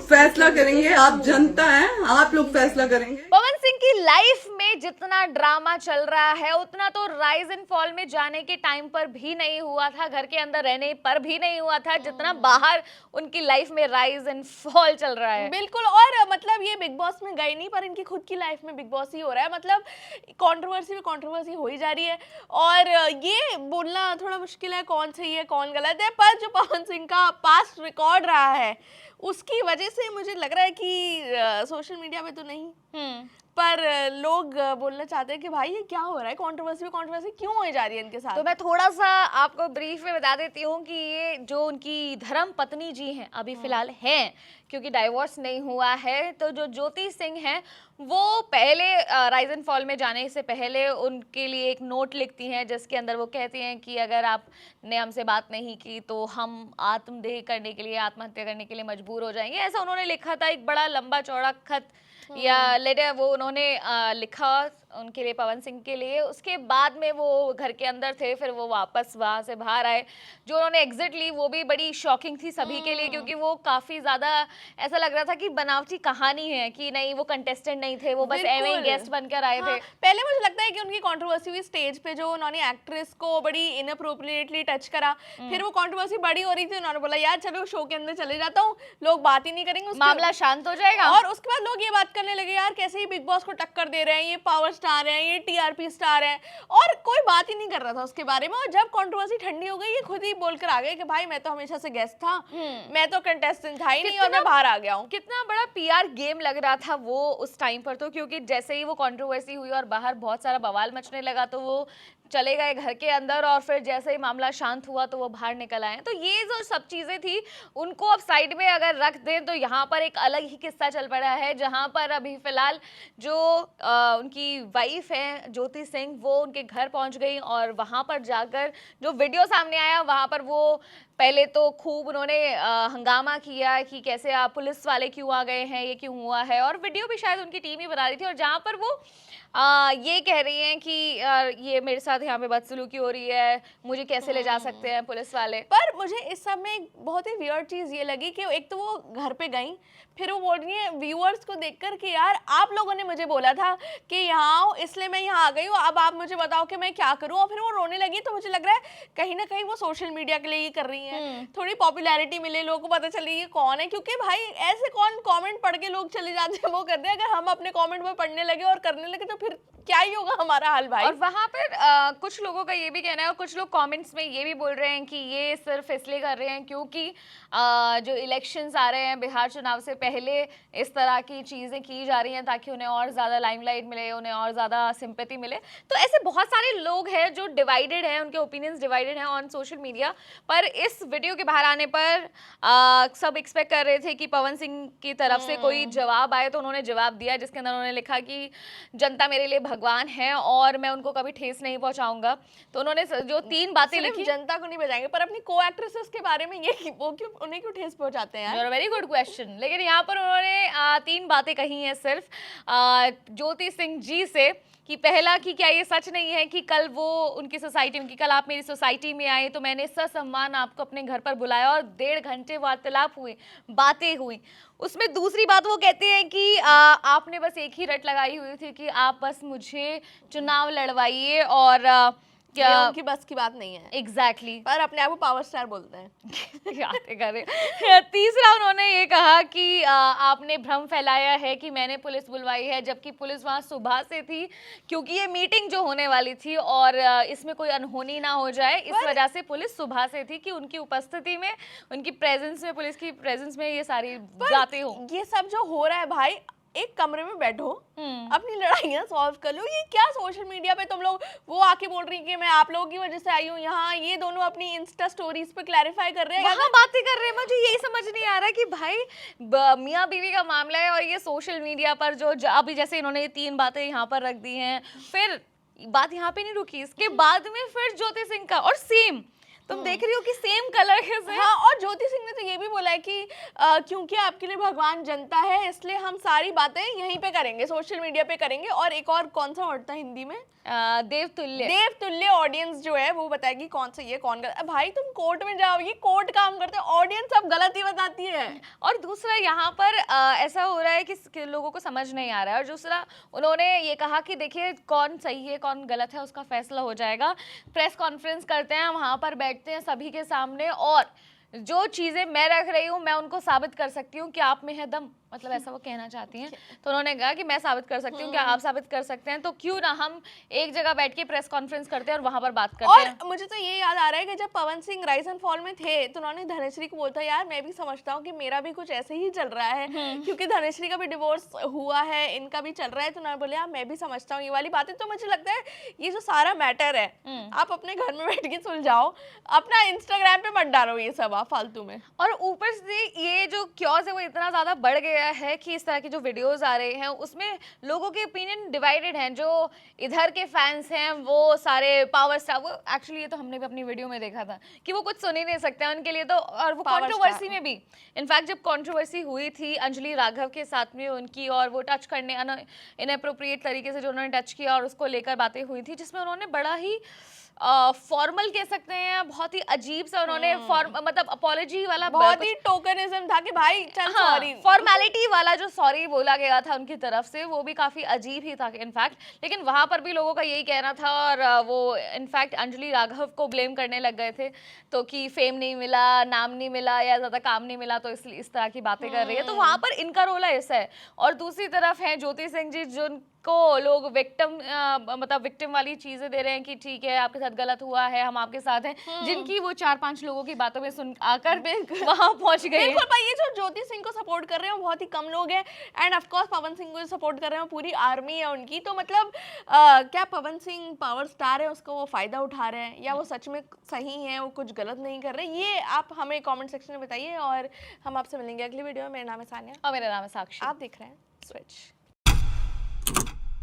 फैसला करेंगे, आप जनता हैं, आप लोग फैसला करेंगे। पवन सिंह की लाइफ में जितना ड्रामा चल रहा है उतना तो राइज एंड फॉल में जाने के टाइम पर भी नहीं हुआ था, घर के अंदर रहने पर भी नहीं हुआ था, जितना बाहर उनकी लाइफ में राइज एंड फॉल चल रहा है। बिल्कुल। और मतलब ये बिग बॉस में गए नहीं, पर इनकी खुद की लाइफ में बिग बॉस ही हो रहा है। मतलब कंट्रोवर्सी में कंट्रोवर्सी हो ही जा रही है, और ये बोलना थोड़ा मुश्किल है कौन सही है कौन गलत है। पर जो पवन सिंह का पास्ट रिकॉर्ड रहा है उसकी वजह से मुझे लग रहा है कि सोशल मीडिया पे तो नहीं, पर लोग बोलना चाहते हैं कि भाई ये क्या हो रहा है, कंट्रोवर्सी में कंट्रोवर्सी क्यों हो जा रही है इनके साथ। तो मैं थोड़ा सा आपको ब्रीफ में बता देती हूँ कि ये जो उनकी धर्म पत्नी जी हैं अभी फिलहाल हैं, क्योंकि डाइवोर्स नहीं हुआ है, तो जो ज्योति सिंह हैं वो पहले राइज एंड फॉल में जाने से पहले उनके लिए एक नोट लिखती हैं जिसके अंदर वो कहती हैं कि अगर आपने हमसे बात नहीं की तो हम आत्मदेह करने के लिए, आत्महत्या करने के लिए मजबूर हो जाएंगे। ऐसा उन्होंने लिखा था, एक बड़ा लंबा चौड़ा खत या लेटर वो उन्होंने लिखा उनके लिए, पवन सिंह के लिए। उसके बाद में वो घर के अंदर थे, फिर वो वापस वहाँ से बाहर आए। जो उन्होंने एग्जिट ली वो भी बड़ी शॉकिंग थी सभी के लिए, क्योंकि वो काफ़ी ज़्यादा ऐसा लग रहा था कि बनावटी कहानी है, कि नहीं वो कंटेस्टेंट नहीं थे, वो बस एवं ही गेस्ट बनकर आए थे। पहले मुझे लगता है कि उनकी कंट्रोवर्सी हुई स्टेज पे, जो उन्होंने एक्ट्रेस को बड़ी इनअप्रोप्रिएटली टच करा, फिर वो कंट्रोवर्सी बड़ी हो रही थी, उन्होंने बोला यार चलो शो के अंदर चले जाता हूँ, लोग बात ही नहीं करेंगे, मामला शांत हो जाएगा। और उसके बाद लोग ये बात करने लगे यार कैसे ही बिग बॉस को टक्कर दे रहे हैं, ये पावर स्टार हैं, ये टीआरपी स्टार हैं, और कोई बात ही नहीं कर रहा था उसके बारे में। और जब कंट्रोवर्सी ठंडी हो गई ये खुद ही बोलकर आ गए कि भाई मैं तो हमेशा से गेस्ट था, मैं तो कंटेस्टेंट था ही नहीं और मैं बाहर आ गया हूँ। कितना बड़ा पीआर गेम लग रहा था वो उस टाइम पर, तो क्योंकि जैसे ही वो कंट्रोवर्सी हुई और बाहर बहुत सारा बवाल मचने लगा तो वो चले गए घर के अंदर, और फिर जैसे ही मामला शांत हुआ तो वो बाहर निकल आए। तो ये जो सब चीज़ें थी उनको अब साइड में अगर रख दें तो यहाँ पर एक अलग ही किस्सा चल पड़ा है, जहाँ पर अभी फिलहाल जो उनकी वाइफ है ज्योति सिंह वो उनके घर पहुँच गई, और वहाँ पर जाकर जो वीडियो सामने आया वहाँ पर वो पहले तो खूब उन्होंने हंगामा किया कि कैसे आप पुलिस वाले क्यों आ गए हैं, ये क्यों हुआ है, और वीडियो भी शायद उनकी टीम ही बना रही थी, और जहाँ पर वो ये कह रही हैं कि ये मेरे साथ यहाँ पे बदसलूकी हो रही है, मुझे कैसे ले जा सकते हैं पुलिस वाले। पर मुझे इस सब में एक बहुत ही वियर्ड चीज़ ये लगी कि एक तो वो घर पे गई, फिर वो बोल रही है व्यूअर्स को देखकर कि यार आप लोगों ने मुझे बोला था कि यहाँ आओ इसलिए मैं यहाँ आ गई हूँ, अब आप मुझे बताओ कि मैं क्या करूँ। और फिर वो रोने लगी। तो मुझे लग रहा है कहीं ना कहीं वो सोशल मीडिया के लिए ये कर रही हैं, थोड़ी पॉपुलैरिटी मिले, लोगों को पता चले ये कौन है, क्योंकि भाई ऐसे कौन कमेंट पढ़ के लोग चले जाते हैं वो करते हैं। अगर हम अपने कमेंट में पढ़ने लगे और करने लगे तो फिर क्या ही होगा हमारा हाल भाई। और वहाँ पर कुछ लोगों का ये भी कहना है, और कुछ लोग कमेंट्स में ये भी बोल रहे हैं कि ये सिर्फ इसलिए कर रहे हैं क्योंकि जो इलेक्शंस आ रहे हैं, बिहार चुनाव से पहले इस तरह की चीज़ें की जा रही हैं ताकि उन्हें और ज़्यादा लाइमलाइट मिले, उन्हें और ज़्यादा सिंपैथी मिले। तो ऐसे बहुत सारे लोग हैं जो डिवाइडेड हैं, उनके ओपिनियंस डिवाइडेड हैं ऑन सोशल मीडिया। पर इस वीडियो के बाहर आने पर सब एक्सपेक्ट कर रहे थे कि पवन सिंह की तरफ से कोई जवाब आए, तो उन्होंने जवाब दिया जिसके अंदर उन्होंने लिखा कि जनता मेरे लिए भगवान है और मैं उनको कभी ठेस नहीं पहुंचाऊंगा। तो उन्होंने जो 3 बातें लिखी, जनता को नहीं बचाएंगे पर अपनी को एक्ट्रेसेस के बारे में ये वो क्यों उन्हें क्यों ठेस पहुंचाते हैं यार? Very good question. लेकिन यहाँ पर उन्होंने 3 बातें कही हैं सिर्फ ज्योति सिंह जी से, कि पहला कि क्या ये सच नहीं है कि कल वो उनकी सोसाइटी में, कि कल आप मेरी सोसाइटी में आए तो मैंने ससम्मान आपको अपने घर पर बुलाया और 1.5 घंटे वार्तालाप हुए, बातें हुई। उसमें दूसरी बात वो कहते हैं कि आपने बस एक ही रट लगाई हुई थी कि आप बस मुझे चुनाव लड़वाइए, और क्या उनकी बस की बात नहीं है। एग्जैक्टली पर अपने आप को पावर स्टार बोलते हैं। यादें कर रहे। तीसरा उन्होंने ये कहा कि आपने भ्रम फैलाया है कि मैंने पुलिस बुलवाई है, जबकि पुलिस वहाँ सुबह से थी, क्योंकि ये मीटिंग जो होने वाली थी और इसमें कोई अनहोनी ना हो जाए इस वजह से पुलिस सुबह से थी, कि उनकी उपस्थिति में, उनकी प्रेजेंस में, पुलिस की प्रेजेंस में ये सारी बातें हो। ये सब जो हो रहा है भाई, एक कमरे में बैठो, अपनी लड़ाइयाँ सॉल्व कर लो। ये क्या सोशल मीडिया पे तुम लोग वो आके बोल रही कि मैं आप लोगों की वजह से आई हूँ यहाँ, ये दोनों अपनी इंस्टा स्टोरीज पे क्लैरिफाई कर रहे हैं, वहाँ बातें कर रहे हैं। मुझे यही समझ नहीं आ रहा कि भाई मियाँ बीवी का मामला है और ये सोशल मीडिया पर जो अभी जैसे इन्होंने ये 3 बातें यहाँ पर रख दी हैं, फिर बात यहाँ पे नहीं रुकी, इसके बाद में फिर ज्योति सिंह का और सेम तुम देख रही हो कि सेम कलर से। हाँ, और ज्योति सिंह ने तो ये भी बोला है कि क्योंकि आपके लिए भगवान जनता है इसलिए हम सारी बातें यहीं पे करेंगे, सोशल मीडिया पे करेंगे। और एक और कौन सा वर्ड था हिंदी में, देवतुल्य। देवतुल्य ऑडियंस जो है वो बताएगी कौन सही है कौन गलत। भाई तुम कोर्ट में जाओ, ये कोर्ट काम करते हैं, ऑडियंस अब गलत ही बताती है। और दूसरा यहाँ पर ऐसा हो रहा है कि लोगों को समझ नहीं आ रहा है। और दूसरा उन्होंने ये कहा कि देखिए कौन सही है कौन गलत है उसका फैसला हो जाएगा। प्रेस कॉन्फ्रेंस करते हैं, वहाँ पर बैठते हैं सभी के सामने, और जो चीज़ें मैं रख रही हूँ मैं उनको साबित कर सकती हूँ कि आप में है दम, मतलब ऐसा वो कहना चाहती हैं। तो उन्होंने कहा कि मैं साबित कर सकती हूँ कि आप साबित कर सकते हैं, तो क्यों ना हम एक जगह बैठ के प्रेस कॉन्फ्रेंस करते हैं और वहां पर बात करते हैं। और मुझे तो ये याद आ रहा है कि जब Pawan Singh rise and fall में थे तो उन्होंने धनश्री को बोलता, यार मैं भी समझता हूँ कि मेरा भी कुछ ऐसे ही चल रहा है, क्योंकि धनश्री का भी डिवोर्स हुआ है, इनका भी चल रहा है। तो उन्होंने बोले यार मैं भी समझता हूँ ये वाली बातें। तो मुझे लगता है ये जो सारा मैटर है आप अपने घर में बैठ के सुलझाओ, अपना इंस्टाग्राम पे मत डालो ये सब आप फालतू में। और ऊपर से ये जो क्योज है वो इतना ज्यादा बढ़ गया है कि इस तरह की जो वीडियोस आ रहे हैं उसमें लोगों के ओपिनियन डिवाइडेड हैं। जो इधर के फैंस हैं वो सारे पावर स्टार, वो एक्चुअली ये तो हमने भी अपनी वीडियो में देखा था कि वो कुछ सुन ही नहीं सकते हैं उनके लिए तो। और वो कंट्रोवर्सी में भी, इनफैक्ट जब कंट्रोवर्सी हुई थी अंजलि राघव के साथ में उनकी, और वो टच करने इनअप्रोप्रिएट तरीके से जो उन्होंने टच किया और उसको लेकर बातें हुई थी, जिसमें उन्होंने बड़ा ही फॉर्मल कह सकते हैं, बहुत ही अजीब सा उन्होंने मतलब अपॉलॉजी वाला, बहुत ही टोकनिज्म था कि भाई चल सॉरी, फॉर्मेलिटी वाला जो सॉरी बोला गया था उनकी तरफ से वो भी काफी अजीब ही था इनफैक्ट। लेकिन वहां पर भी लोगों का यही कहना था, और वो इनफैक्ट अंजलि राघव को ब्लेम करने लग गए थे, तो कि फेम नहीं मिला, नाम नहीं मिला या ज्यादा काम नहीं मिला, तो इसलिए इस तरह की बातें कर रही है। तो वहां पर इनका रोल ऐसा है। और दूसरी तरफ है ज्योति सिंह जी को लोग विक्टिम मतलब विक्टिम वाली चीजें दे रहे हैं कि ठीक है आपके साथ गलत हुआ है हम आपके साथ हैं, जिनकी वो 4-5 लोगों की बातों में सुन आकर वहां पहुंच गए। बिल्कुल भाई, ये जो ज्योति सिंह को सपोर्ट कर रहे हैं बहुत ही कम लोग हैं, end of course Pawan Singh को सपोर्ट कर रहे हैं पूरी आर्मी है उनकी। तो मतलब क्या पवन सिंह पावर स्टार है उसको वो फायदा उठा रहे हैं, या वो सच में सही है, वो कुछ गलत नहीं कर रहे, ये आप हमें कमेंट सेक्शन में बताइए। और हम आपसे मिलेंगे अगली वीडियो में। मेरा नाम है सानिया और मेरा नाम है साक्षी। आप देख रहे हैं स्विच।